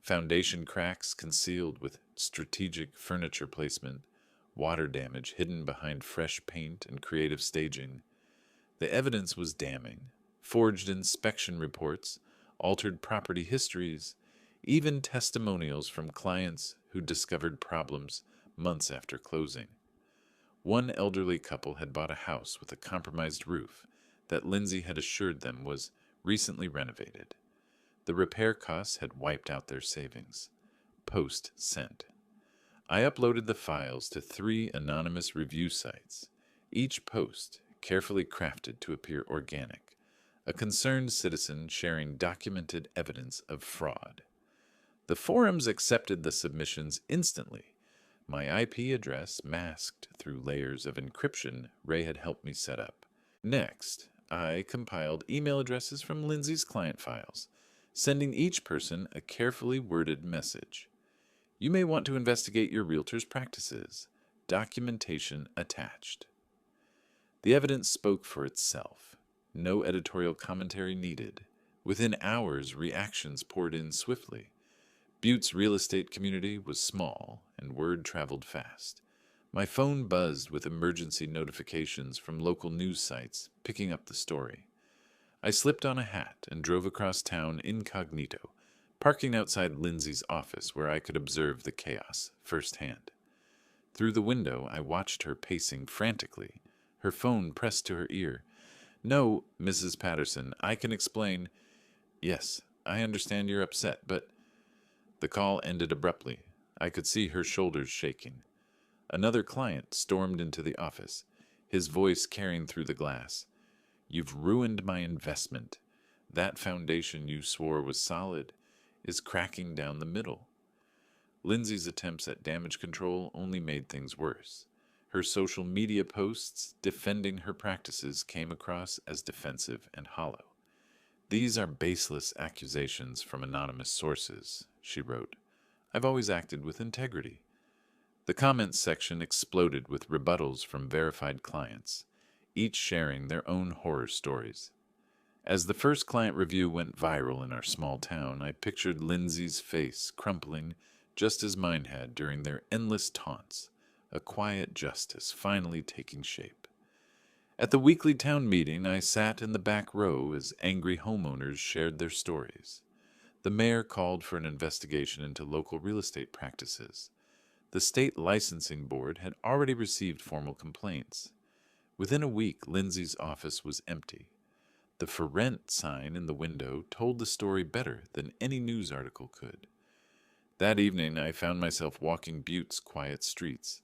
foundation cracks concealed with strategic furniture placement, water damage hidden behind fresh paint and creative staging. The evidence was damning. Forged inspection reports, altered property histories, even testimonials from clients who discovered problems months after closing. One elderly couple had bought a house with a compromised roof that Lindsay had assured them was recently renovated. The repair costs had wiped out their savings. Post sent. I uploaded the files to 3 anonymous review sites, each post carefully crafted to appear organic, a concerned citizen sharing documented evidence of fraud. The forums accepted the submissions instantly, my IP address masked through layers of encryption Ray had helped me set up. Next, I compiled email addresses from Lindsay's client files, sending each person a carefully worded message. You may want to investigate your realtor's practices. Documentation attached. The evidence spoke for itself. No editorial commentary needed. Within hours, reactions poured in swiftly. Butte's real estate community was small, and word traveled fast. My phone buzzed with emergency notifications from local news sites picking up the story. I slipped on a hat and drove across town incognito, parking outside Lindsay's office where I could observe the chaos firsthand. Through the window, I watched her pacing frantically, her phone pressed to her ear. "No, Mrs. Patterson, I can explain." "Yes, I understand you're upset, but—" The call ended abruptly. I could see her shoulders shaking. Another client stormed into the office, his voice carrying through the glass. "You've ruined my investment. That foundation you swore was solid is cracking down the middle." Lindsay's attempts at damage control only made things worse. Her social media posts defending her practices came across as defensive and hollow. "These are baseless accusations from anonymous sources," she wrote. "I've always acted with integrity." The comments section exploded with rebuttals from verified clients, each sharing their own horror stories. As the first client review went viral in our small town, I pictured Lindsay's face crumpling just as mine had during their endless taunts, a quiet justice finally taking shape. At the weekly town meeting, I sat in the back row as angry homeowners shared their stories. The mayor called for an investigation into local real estate practices. The state licensing board had already received formal complaints. Within a week, Lindsay's office was empty. The "For Rent" sign in the window told the story better than any news article could. That evening, I found myself walking Butte's quiet streets,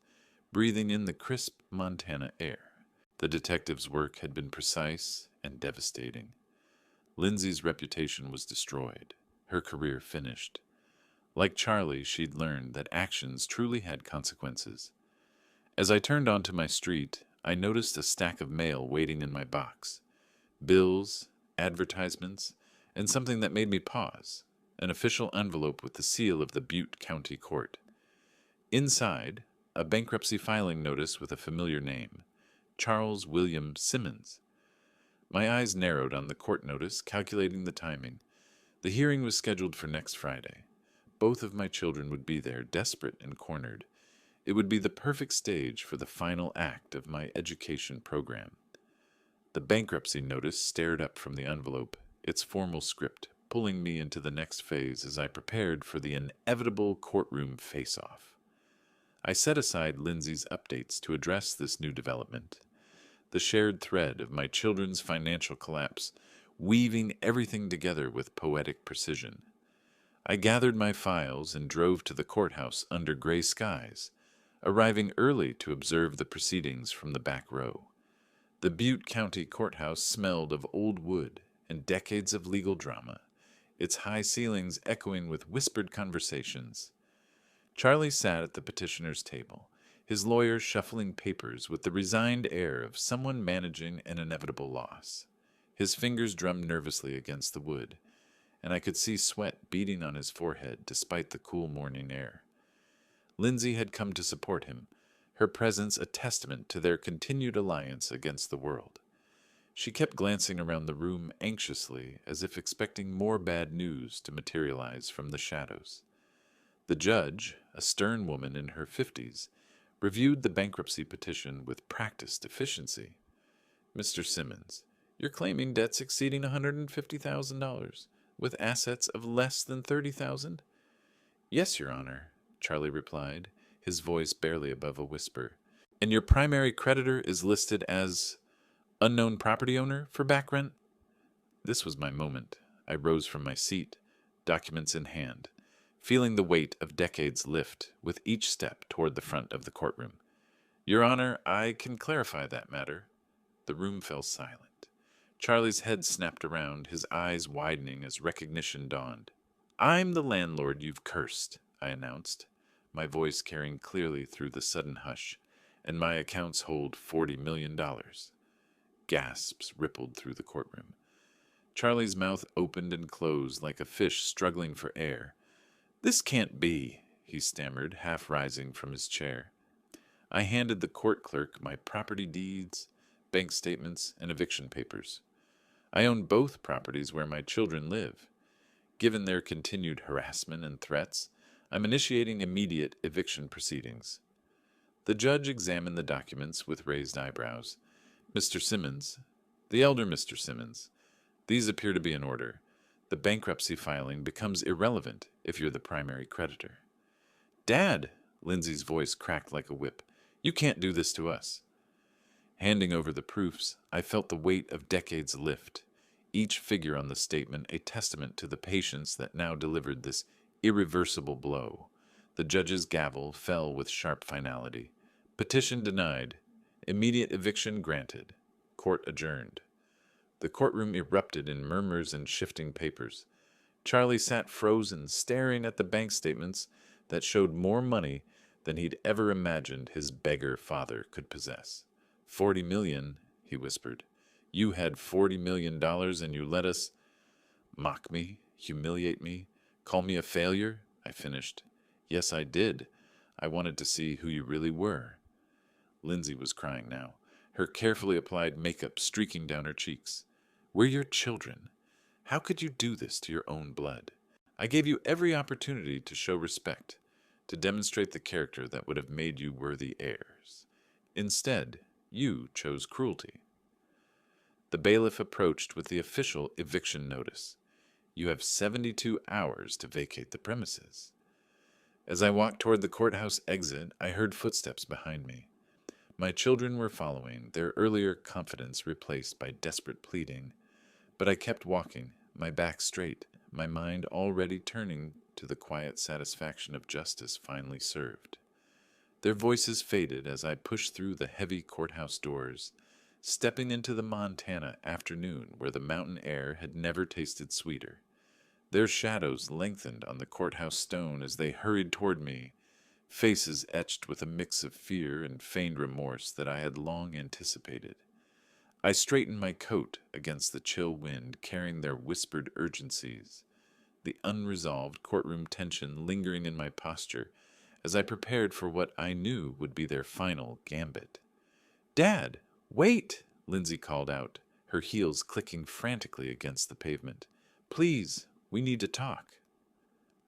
breathing in the crisp Montana air. The detective's work had been precise and devastating. Lindsay's reputation was destroyed, her career finished. Like Charlie, she'd learned that actions truly had consequences. As I turned onto my street, I noticed a stack of mail waiting in my box. Bills, advertisements, and something that made me pause, an official envelope with the seal of the Butte County Court. Inside, a bankruptcy filing notice with a familiar name, Charles William Simmons. My eyes narrowed on the court notice, calculating the timing. The hearing was scheduled for next Friday. Both of my children would be there, desperate and cornered. It would be the perfect stage for the final act of my education program. The bankruptcy notice stared up from the envelope, its formal script pulling me into the next phase as I prepared for the inevitable courtroom face-off. I set aside Lindsay's updates to address this new development, the shared thread of my children's financial collapse, weaving everything together with poetic precision. I gathered my files and drove to the courthouse under gray skies, arriving early to observe the proceedings from the back row. The Butte County Courthouse smelled of old wood and decades of legal drama, its high ceilings echoing with whispered conversations. Charlie sat at the petitioner's table, his lawyer shuffling papers with the resigned air of someone managing an inevitable loss. His fingers drummed nervously against the wood, and I could see sweat beading on his forehead despite the cool morning air. Lindsay had come to support him, her presence a testament to their continued alliance against the world. She kept glancing around the room anxiously, as if expecting more bad news to materialize from the shadows. The judge, a stern woman in her 50s, reviewed the bankruptcy petition with practiced efficiency. "Mr. Simmons, you're claiming debts exceeding $150,000, with assets of less than $30,000? "Yes, Your Honor," Charlie replied, his voice barely above a whisper. "And your primary creditor is listed as unknown property owner for back rent?" This was my moment. I rose from my seat, documents in hand, feeling the weight of decades lift with each step toward the front of the courtroom. "Your Honor, I can clarify that matter." The room fell silent. Charlie's head snapped around, his eyes widening as recognition dawned. "I'm the landlord you've cursed," I announced, my voice carrying clearly through the sudden hush, "and my accounts hold $40 million. Gasps rippled through the courtroom. Charlie's mouth opened and closed like a fish struggling for air. "This can't be," he stammered, half rising from his chair. I handed the court clerk my property deeds, bank statements, and eviction papers. I own both properties where my children live. Given their continued harassment and threats, I'm initiating immediate eviction proceedings. The judge examined the documents with raised eyebrows. "Mr. Simmons, the elder Mr. Simmons, these appear to be in order. The bankruptcy filing becomes irrelevant if you're the primary creditor." "Dad!" Lindsay's voice cracked like a whip. "You can't do this to us." Handing over the proofs, I felt the weight of decades lift, each figure on the statement a testament to the patience that now delivered this irreversible blow. The judge's gavel fell with sharp finality. Petition denied. Immediate eviction granted. Court adjourned. The courtroom erupted in murmurs and shifting papers. Charlie sat frozen, staring at the bank statements that showed more money than he'd ever imagined his beggar father could possess. $40 million, he whispered. "You had $40 million and you let us—" "Mock me, humiliate me, call me a failure?" I finished. "Yes, I did. I wanted to see who you really were." Lindsay was crying now, her carefully applied makeup streaking down her cheeks. "We're your children. How could you do this to your own blood? I gave you every opportunity to show respect, to demonstrate the character that would have made you worthy heirs. Instead, you chose cruelty." The bailiff approached with the official eviction notice. "You have 72 hours to vacate the premises." As I walked toward the courthouse exit, I heard footsteps behind me. My children were following, their earlier confidence replaced by desperate pleading. But I kept walking, my back straight, my mind already turning to the quiet satisfaction of justice finally served. Their voices faded as I pushed through the heavy courthouse doors, stepping into the Montana afternoon where the mountain air had never tasted sweeter. Their shadows lengthened on the courthouse stone as they hurried toward me, faces etched with a mix of fear and feigned remorse that I had long anticipated. I straightened my coat against the chill wind, carrying their whispered urgencies, the unresolved courtroom tension lingering in my posture as I prepared for what I knew would be their final gambit. "Dad, wait!" Lindsay called out, her heels clicking frantically against the pavement. "Please, we need to talk."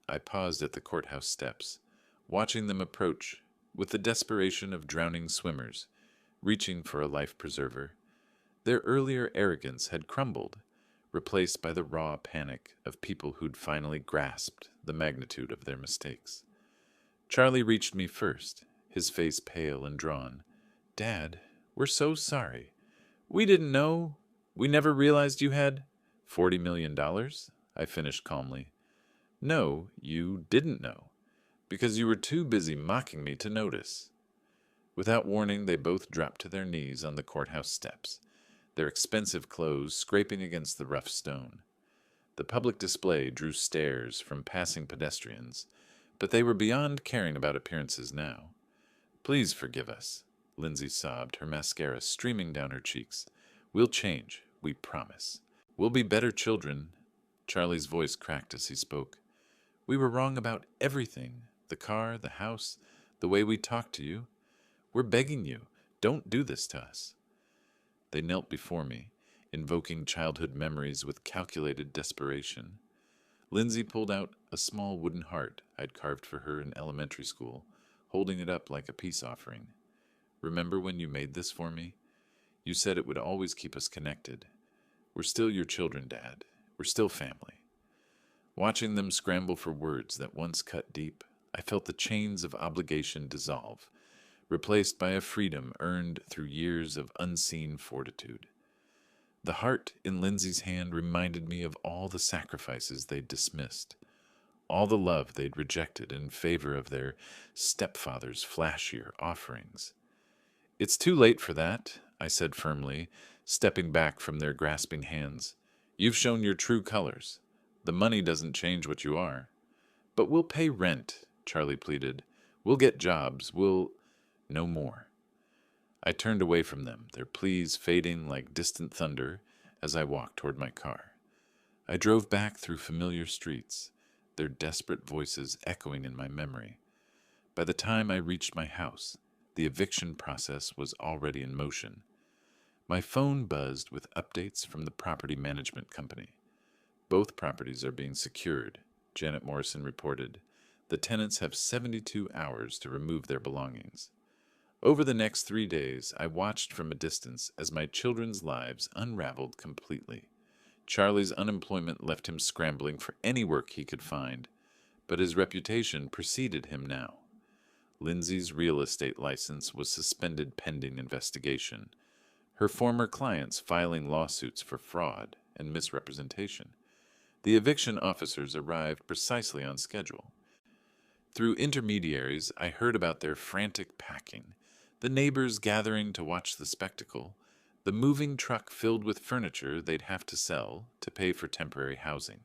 I paused at the courthouse steps, watching them approach with the desperation of drowning swimmers, reaching for a life preserver. Their earlier arrogance had crumbled, replaced by the raw panic of people who'd finally grasped the magnitude of their mistakes. Charlie reached me first, his face pale and drawn. "Dad, we're so sorry. We didn't know. We never realized you had—" $40 million, I finished calmly. "No, you didn't know, because you were too busy mocking me to notice." Without warning, they both dropped to their knees on the courthouse steps, their expensive clothes scraping against the rough stone. The public display drew stares from passing pedestrians, but they were beyond caring about appearances now. Please forgive us, Lindsay sobbed, her mascara streaming down her cheeks. We'll change, we promise. We'll be better children. Charlie's voice cracked as he spoke. We were wrong about everything. The car, the house, the way we talked to you. We're begging you, don't do this to us. They knelt before me, invoking childhood memories with calculated desperation. Lindsay pulled out a small wooden heart I'd carved for her in elementary school, holding it up like a peace offering. Remember when you made this for me? You said it would always keep us connected. We're still your children, Dad. We're still family. Watching them scramble for words that once cut deep, I felt the chains of obligation dissolve, replaced by a freedom earned through years of unseen fortitude. The heart in Lindsay's hand reminded me of all the sacrifices they'd dismissed, all the love they'd rejected in favor of their stepfather's flashier offerings. It's too late for that, I said firmly, stepping back from their grasping hands. You've shown your true colors. The money doesn't change what you are. But we'll pay rent, Charlie pleaded. We'll get jobs. We'll... No more. I turned away from them, their pleas fading like distant thunder as I walked toward my car. I drove back through familiar streets, their desperate voices echoing in my memory. By the time I reached my house, the eviction process was already in motion. My phone buzzed with updates from the property management company. Both properties are being secured, Janet Morrison reported. The tenants have 72 hours to remove their belongings. Over the next 3 days, I watched from a distance as my children's lives unraveled completely. Charlie's unemployment left him scrambling for any work he could find, but his reputation preceded him now. Lindsay's real estate license was suspended pending investigation, her former clients filing lawsuits for fraud and misrepresentation. The eviction officers arrived precisely on schedule. Through intermediaries, I heard about their frantic packing, the neighbors gathering to watch the spectacle, the moving truck filled with furniture they'd have to sell to pay for temporary housing.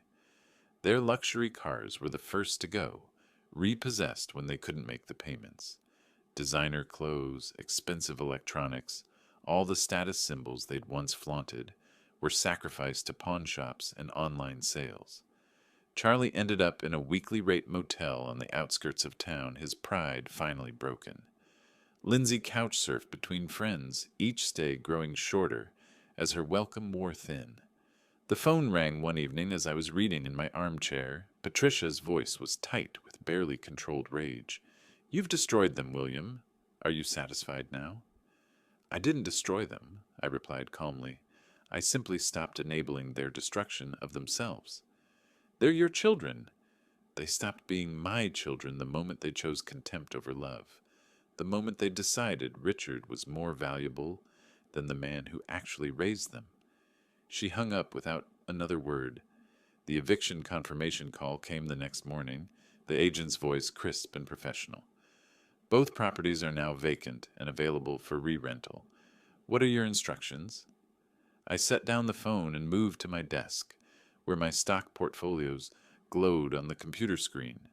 Their luxury cars were the first to go, repossessed when they couldn't make the payments. Designer clothes, expensive electronics, all the status symbols they'd once flaunted, were sacrificed to pawn shops and online sales. Charlie ended up in a weekly rate motel on the outskirts of town, his pride finally broken. Lindsay couch-surfed between friends, each stay growing shorter as her welcome wore thin. The phone rang one evening as I was reading in my armchair. Patricia's voice was tight with barely controlled rage. "You've destroyed them, William. Are you satisfied now?" "I didn't destroy them," I replied calmly. "I simply stopped enabling their destruction of themselves. They're your children. They stopped being my children the moment they chose contempt over love, the moment they decided Richard was more valuable than the man who actually raised them." She hung up without another word. The eviction confirmation call came the next morning, the agent's voice crisp and professional. "Both properties are now vacant and available for re-rental. What are your instructions?" I set down the phone and moved to my desk, where my stock portfolios glowed on the computer screen.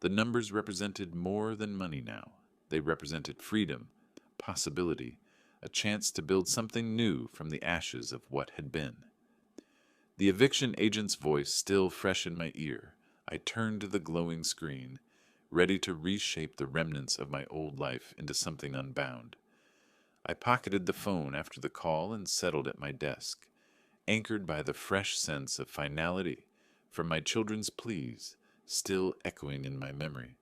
The numbers represented more than money now. They represented freedom, possibility, a chance to build something new from the ashes of what had been. The eviction agent's voice still fresh in my ear, I turned to the glowing screen, ready to reshape the remnants of my old life into something unbound. I pocketed the phone after the call and settled at my desk, anchored by the fresh sense of finality from my children's pleas still echoing in my memory.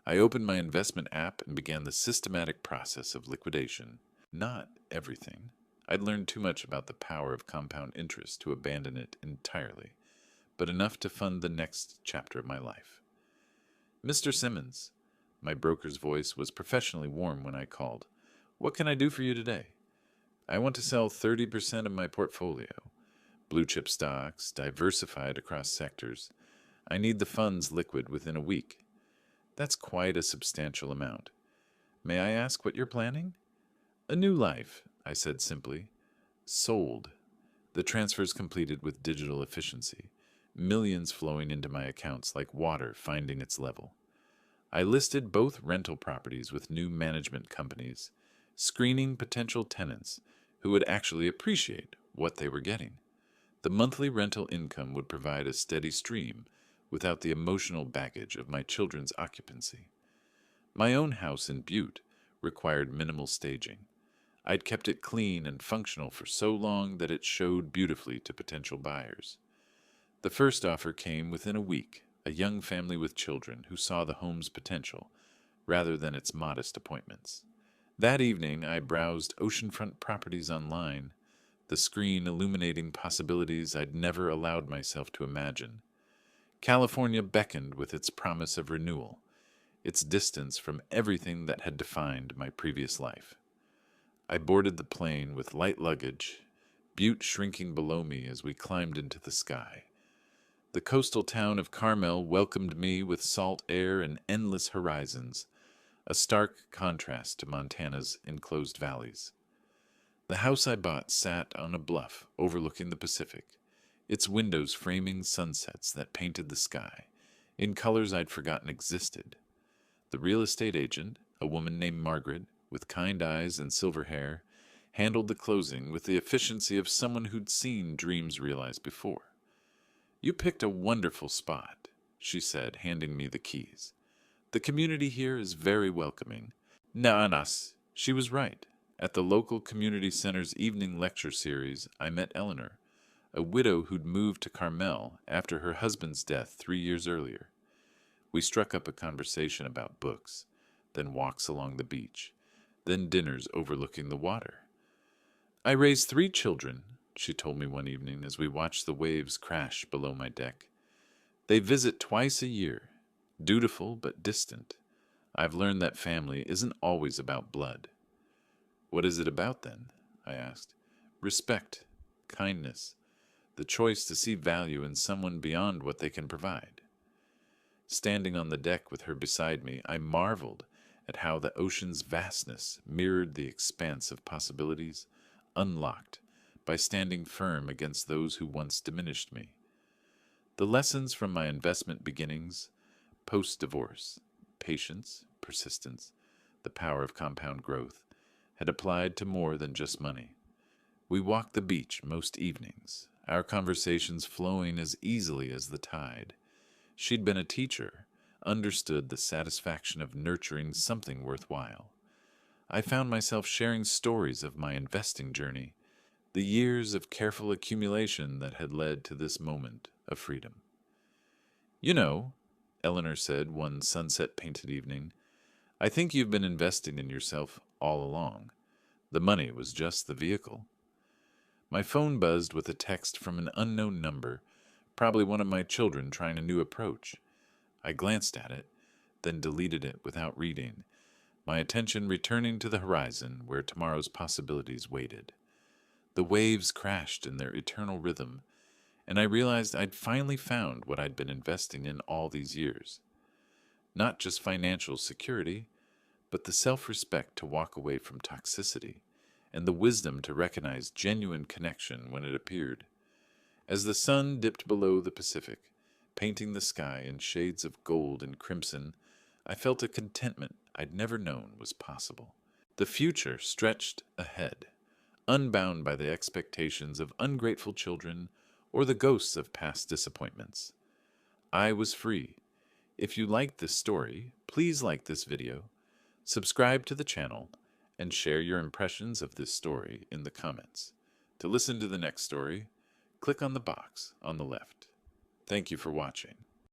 I opened my investment app and began the systematic process of liquidation. Not everything. I'd learned too much about the power of compound interest to abandon it entirely, but enough to fund the next chapter of my life. "Mr. Simmons," my broker's voice was professionally warm when I called. "What can I do for you today?" "I want to sell 30% of my portfolio. Blue chip stocks, diversified across sectors. I need the funds liquid within a week." "That's quite a substantial amount. May I ask what you're planning?" "A new life," I said simply. "Sold." The transfers completed with digital efficiency, millions flowing into my accounts like water finding its level. I listed both rental properties with new management companies, screening potential tenants who would actually appreciate what they were getting. The monthly rental income would provide a steady stream without the emotional baggage of my children's occupancy. My own house in Butte required minimal staging. I'd kept it clean and functional for so long that it showed beautifully to potential buyers. The first offer came within a week, a young family with children who saw the home's potential rather than its modest appointments. That evening, I browsed oceanfront properties online, the screen illuminating possibilities I'd never allowed myself to imagine. California beckoned with its promise of renewal, its distance from everything that had defined my previous life. I boarded the plane with light luggage, Butte shrinking below me as we climbed into the sky. The coastal town of Carmel welcomed me with salt air and endless horizons, a stark contrast to Montana's enclosed valleys. The house I bought sat on a bluff overlooking the Pacific, its windows framing sunsets that painted the sky, in colors I'd forgotten existed. The real estate agent, a woman named Margaret, with kind eyes and silver hair, handled the closing with the efficiency of someone who'd seen dreams realized before. "You picked a wonderful spot," she said, handing me the keys. "The community here is very welcoming." Na'anas. She was right. At the local community center's evening lecture series, I met Eleanor, a widow who'd moved to Carmel after her husband's death 3 years earlier. We struck up a conversation about books, then walks along the beach, then dinners overlooking the water. "I raised 3 children," she told me one evening as we watched the waves crash below my deck. "They visit twice a year, dutiful but distant. I've learned that family isn't always about blood." "What is it about then?" I asked. "Respect, kindness, the choice to see value in someone beyond what they can provide." Standing on the deck with her beside me, I marveled at how the ocean's vastness mirrored the expanse of possibilities unlocked by standing firm against those who once diminished me. The lessons from my investment beginnings, post-divorce, patience, persistence, the power of compound growth, had applied to more than just money. We walked the beach most evenings, our conversations flowing as easily as the tide. She'd been a teacher, understood the satisfaction of nurturing something worthwhile. I found myself sharing stories of my investing journey, the years of careful accumulation that had led to this moment of freedom. "You know," Eleanor said one sunset-painted evening, "I think you've been investing in yourself all along. The money was just the vehicle." My phone buzzed with a text from an unknown number, probably one of my children trying a new approach. I glanced at it, then deleted it without reading, my attention returning to the horizon where tomorrow's possibilities waited. The waves crashed in their eternal rhythm, and I realized I'd finally found what I'd been investing in all these years. Not just financial security, but the self-respect to walk away from toxicity, and the wisdom to recognize genuine connection when it appeared. As the sun dipped below the Pacific, painting the sky in shades of gold and crimson, I felt a contentment I'd never known was possible. The future stretched ahead, unbound by the expectations of ungrateful children or the ghosts of past disappointments. I was free. If you liked this story, please like this video, subscribe to the channel, and share your impressions of this story in the comments. To listen to the next story, click on the box on the left. Thank you for watching.